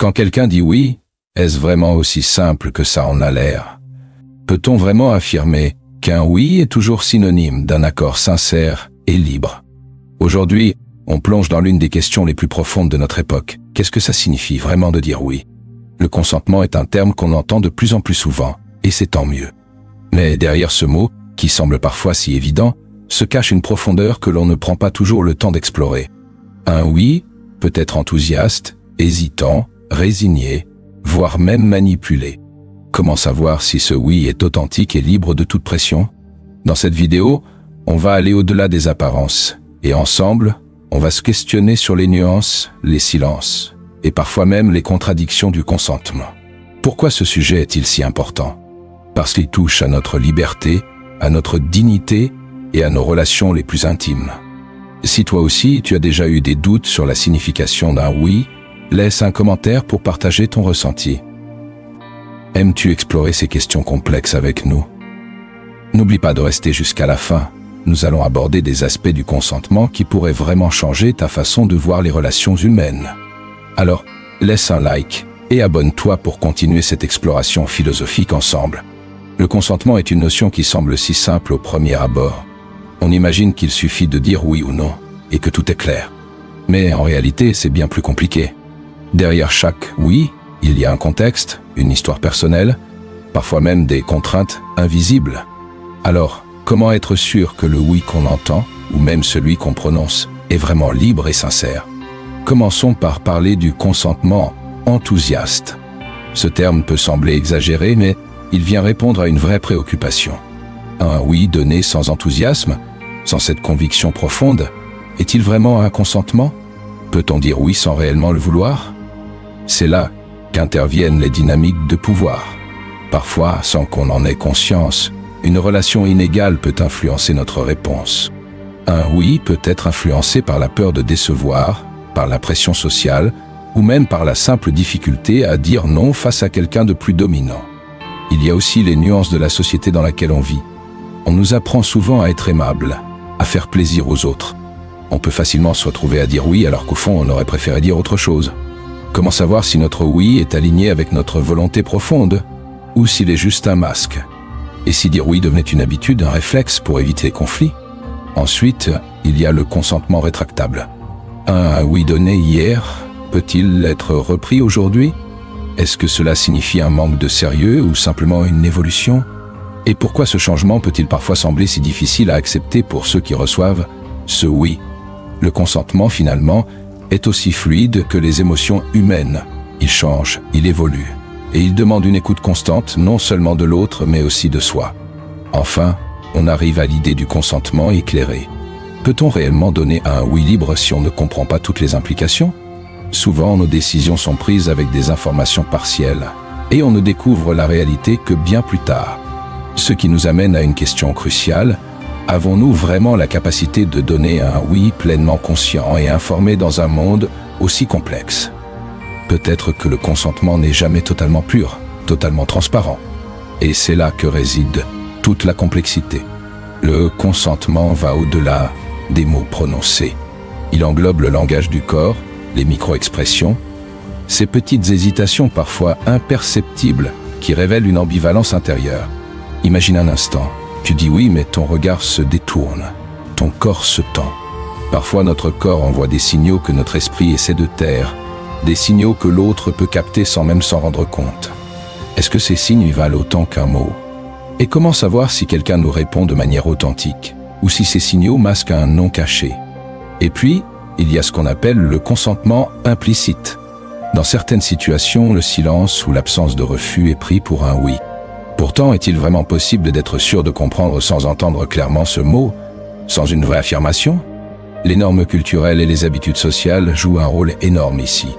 Quand quelqu'un dit oui, est-ce vraiment aussi simple que ça en a l'air? Peut-on vraiment affirmer qu'un oui est toujours synonyme d'un accord sincère et libre? Aujourd'hui, on plonge dans l'une des questions les plus profondes de notre époque. Qu'est-ce que ça signifie vraiment de dire oui? Le consentement est un terme qu'on entend de plus en plus souvent, et c'est tant mieux. Mais derrière ce mot, qui semble parfois si évident, se cache une profondeur que l'on ne prend pas toujours le temps d'explorer. Un oui peut être enthousiaste, hésitant, résigné, voire même manipulé. Comment savoir si ce oui est authentique et libre de toute pression? Dans cette vidéo, on va aller au-delà des apparences, et ensemble, on va se questionner sur les nuances, les silences, et parfois même les contradictions du consentement. Pourquoi ce sujet est-il si important? Parce qu'il touche à notre liberté, à notre dignité et à nos relations les plus intimes. Si toi aussi tu as déjà eu des doutes sur la signification d'un oui, laisse un commentaire pour partager ton ressenti. Aimes-tu explorer ces questions complexes avec nous? N'oublie pas de rester jusqu'à la fin. Nous allons aborder des aspects du consentement qui pourraient vraiment changer ta façon de voir les relations humaines. Alors, laisse un like et abonne-toi pour continuer cette exploration philosophique ensemble. Le consentement est une notion qui semble si simple au premier abord. On imagine qu'il suffit de dire oui ou non, et que tout est clair. Mais en réalité, c'est bien plus compliqué. Derrière chaque oui, il y a un contexte, une histoire personnelle, parfois même des contraintes invisibles. Alors, comment être sûr que le oui qu'on entend, ou même celui qu'on prononce, est vraiment libre et sincère? Commençons par parler du consentement enthousiaste. Ce terme peut sembler exagéré, mais il vient répondre à une vraie préoccupation. Un oui donné sans enthousiasme, sans cette conviction profonde, est-il vraiment un consentement? Peut-on dire oui sans réellement le vouloir? C'est là qu'interviennent les dynamiques de pouvoir. Parfois, sans qu'on en ait conscience, une relation inégale peut influencer notre réponse. Un oui peut être influencé par la peur de décevoir, par la pression sociale, ou même par la simple difficulté à dire non face à quelqu'un de plus dominant. Il y a aussi les nuances de la société dans laquelle on vit. On nous apprend souvent à être aimable, à faire plaisir aux autres. On peut facilement se retrouver à dire oui alors qu'au fond on aurait préféré dire autre chose. Comment savoir si notre oui est aligné avec notre volonté profonde, ou s'il est juste un masque? Et si dire oui devenait une habitude, un réflexe pour éviter les conflits? Ensuite, il y a le consentement rétractable. Un oui donné hier peut-il être repris aujourd'hui? Est-ce que cela signifie un manque de sérieux ou simplement une évolution? Et pourquoi ce changement peut-il parfois sembler si difficile à accepter pour ceux qui reçoivent ce oui? Le consentement, finalement, est aussi fluide que les émotions humaines. Il change, il évolue. Et il demande une écoute constante, non seulement de l'autre, mais aussi de soi. Enfin, on arrive à l'idée du consentement éclairé. Peut-on réellement donner un oui libre si on ne comprend pas toutes les implications? Souvent, nos décisions sont prises avec des informations partielles, et on ne découvre la réalité que bien plus tard. Ce qui nous amène à une question cruciale: avons-nous vraiment la capacité de donner un oui pleinement conscient et informé dans un monde aussi complexe? Peut-être que le consentement n'est jamais totalement pur, totalement transparent. Et c'est là que réside toute la complexité. Le consentement va au-delà des mots prononcés. Il englobe le langage du corps, les micro-expressions, ces petites hésitations parfois imperceptibles qui révèlent une ambivalence intérieure. Imagine un instant, tu dis oui mais ton regard se détourne, ton corps se tend. Parfois notre corps envoie des signaux que notre esprit essaie de taire, des signaux que l'autre peut capter sans même s'en rendre compte. Est-ce que ces signes valent autant qu'un mot? Et comment savoir si quelqu'un nous répond de manière authentique, ou si ces signaux masquent un non caché? Et puis, il y a ce qu'on appelle le consentement implicite. Dans certaines situations, le silence ou l'absence de refus est pris pour un oui. Pourtant, est-il vraiment possible d'être sûr de comprendre sans entendre clairement ce mot, sans une vraie affirmation? Les normes culturelles et les habitudes sociales jouent un rôle énorme ici.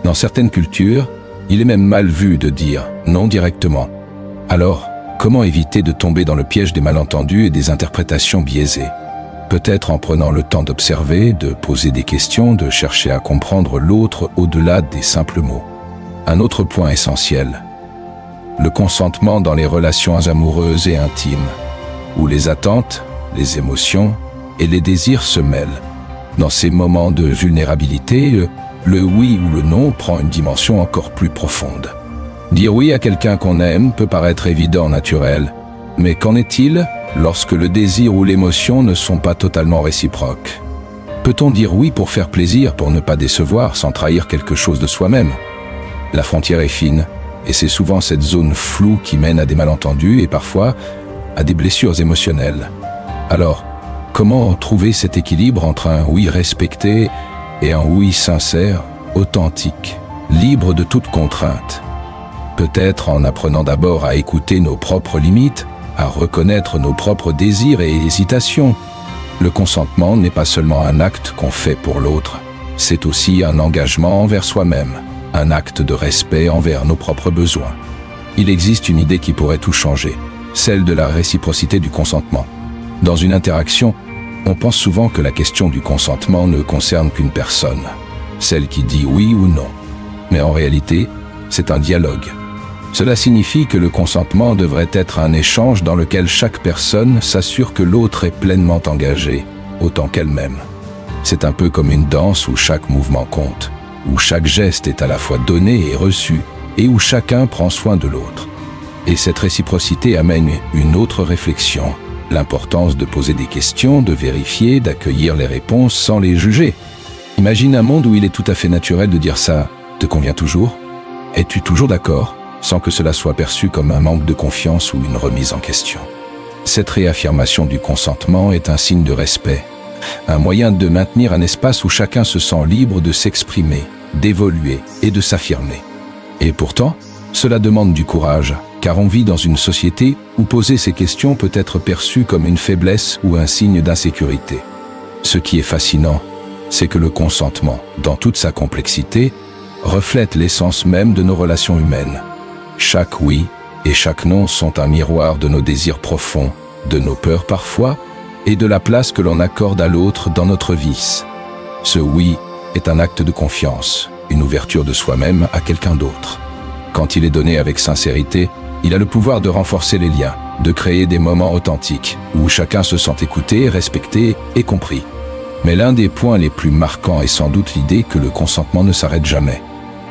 Dans certaines cultures, il est même mal vu de dire non directement. Alors, comment éviter de tomber dans le piège des malentendus et des interprétations biaisées? Peut-être en prenant le temps d'observer, de poser des questions, de chercher à comprendre l'autre au-delà des simples mots. Un autre point essentiel: le consentement dans les relations amoureuses et intimes, où les attentes, les émotions et les désirs se mêlent. Dans ces moments de vulnérabilité, le oui ou le non prend une dimension encore plus profonde. Dire oui à quelqu'un qu'on aime peut paraître évident, naturel, mais qu'en est-il lorsque le désir ou l'émotion ne sont pas totalement réciproques? Peut-on dire oui pour faire plaisir, pour ne pas décevoir, sans trahir quelque chose de soi-même? La frontière est fine, et c'est souvent cette zone floue qui mène à des malentendus et parfois à des blessures émotionnelles. Alors, comment trouver cet équilibre entre un oui respecté et un oui sincère, authentique, libre de toute contrainte? Peut-être en apprenant d'abord à écouter nos propres limites, à reconnaître nos propres désirs et hésitations. Le consentement n'est pas seulement un acte qu'on fait pour l'autre, c'est aussi un engagement envers soi-même, un acte de respect envers nos propres besoins. Il existe une idée qui pourrait tout changer, celle de la réciprocité du consentement. Dans une interaction, on pense souvent que la question du consentement ne concerne qu'une personne, celle qui dit oui ou non. Mais en réalité, c'est un dialogue. Cela signifie que le consentement devrait être un échange dans lequel chaque personne s'assure que l'autre est pleinement engagée, autant qu'elle-même. C'est un peu comme une danse où chaque mouvement compte, où chaque geste est à la fois donné et reçu, et où chacun prend soin de l'autre. Et cette réciprocité amène une autre réflexion, l'importance de poser des questions, de vérifier, d'accueillir les réponses sans les juger. Imagine un monde où il est tout à fait naturel de dire ça te convient toujours? Es-tu toujours d'accord? Sans que cela soit perçu comme un manque de confiance ou une remise en question. Cette réaffirmation du consentement est un signe de respect, un moyen de maintenir un espace où chacun se sent libre de s'exprimer, d'évoluer et de s'affirmer. Et pourtant, cela demande du courage, car on vit dans une société où poser ces questions peut être perçu comme une faiblesse ou un signe d'insécurité. Ce qui est fascinant, c'est que le consentement, dans toute sa complexité, reflète l'essence même de nos relations humaines. Chaque oui et chaque non sont un miroir de nos désirs profonds, de nos peurs parfois, et de la place que l'on accorde à l'autre dans notre vie. Ce oui est un acte de confiance, une ouverture de soi-même à quelqu'un d'autre. Quand il est donné avec sincérité, il a le pouvoir de renforcer les liens, de créer des moments authentiques, où chacun se sent écouté, respecté et compris. Mais l'un des points les plus marquants est sans doute l'idée que le consentement ne s'arrête jamais.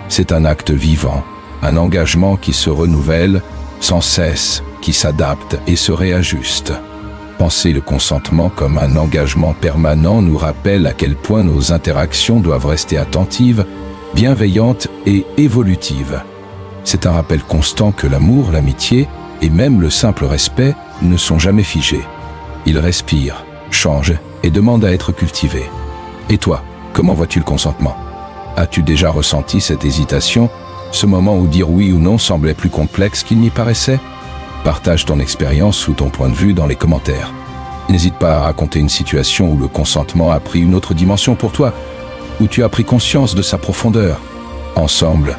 C'est un acte vivant, un engagement qui se renouvelle sans cesse, qui s'adapte et se réajuste. Penser le consentement comme un engagement permanent nous rappelle à quel point nos interactions doivent rester attentives, bienveillantes et évolutives. C'est un rappel constant que l'amour, l'amitié et même le simple respect ne sont jamais figés. Ils respirent, changent et demandent à être cultivés. Et toi, comment vois-tu le consentement? As-tu déjà ressenti cette hésitation, ce moment où dire oui ou non semblait plus complexe qu'il n'y paraissait? Partage ton expérience ou ton point de vue dans les commentaires. N'hésite pas à raconter une situation où le consentement a pris une autre dimension pour toi, où tu as pris conscience de sa profondeur. Ensemble,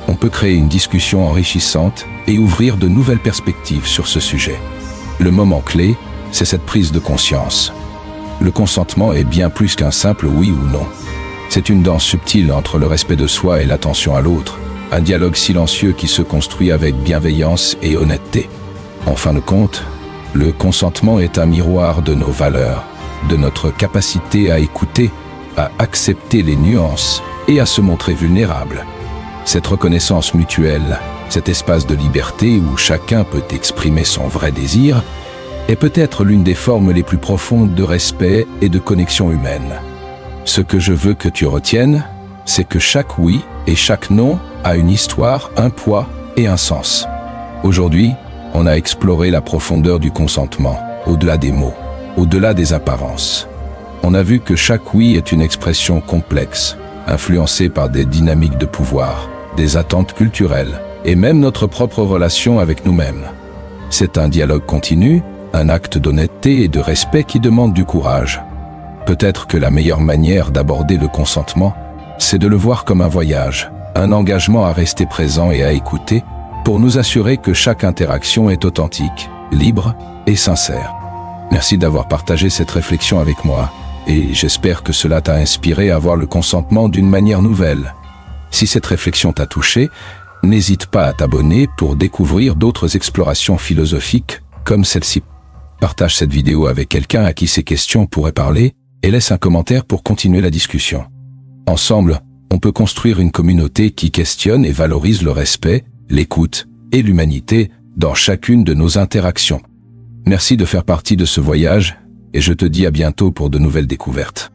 on peut créer une discussion enrichissante et ouvrir de nouvelles perspectives sur ce sujet. Le moment clé, c'est cette prise de conscience. Le consentement est bien plus qu'un simple oui ou non. C'est une danse subtile entre le respect de soi et l'attention à l'autre, un dialogue silencieux qui se construit avec bienveillance et honnêteté. En fin de compte, le consentement est un miroir de nos valeurs, de notre capacité à écouter, à accepter les nuances et à se montrer vulnérable. Cette reconnaissance mutuelle, cet espace de liberté où chacun peut exprimer son vrai désir, est peut-être l'une des formes les plus profondes de respect et de connexion humaine. Ce que je veux que tu retiennes, c'est que chaque oui et chaque non a une histoire, un poids et un sens. Aujourd'hui, on a exploré la profondeur du consentement, au-delà des mots, au-delà des apparences. On a vu que chaque oui est une expression complexe, influencée par des dynamiques de pouvoir, des attentes culturelles et même notre propre relation avec nous-mêmes. C'est un dialogue continu, un acte d'honnêteté et de respect qui demande du courage. Peut-être que la meilleure manière d'aborder le consentement, c'est de le voir comme un voyage, un engagement à rester présent et à écouter pour nous assurer que chaque interaction est authentique, libre et sincère. Merci d'avoir partagé cette réflexion avec moi et j'espère que cela t'a inspiré à voir le consentement d'une manière nouvelle. Si cette réflexion t'a touché, n'hésite pas à t'abonner pour découvrir d'autres explorations philosophiques comme celle-ci. Partage cette vidéo avec quelqu'un à qui ces questions pourraient parler et laisse un commentaire pour continuer la discussion. Ensemble, on peut construire une communauté qui questionne et valorise le respect, l'écoute et l'humanité dans chacune de nos interactions. Merci de faire partie de ce voyage et je te dis à bientôt pour de nouvelles découvertes.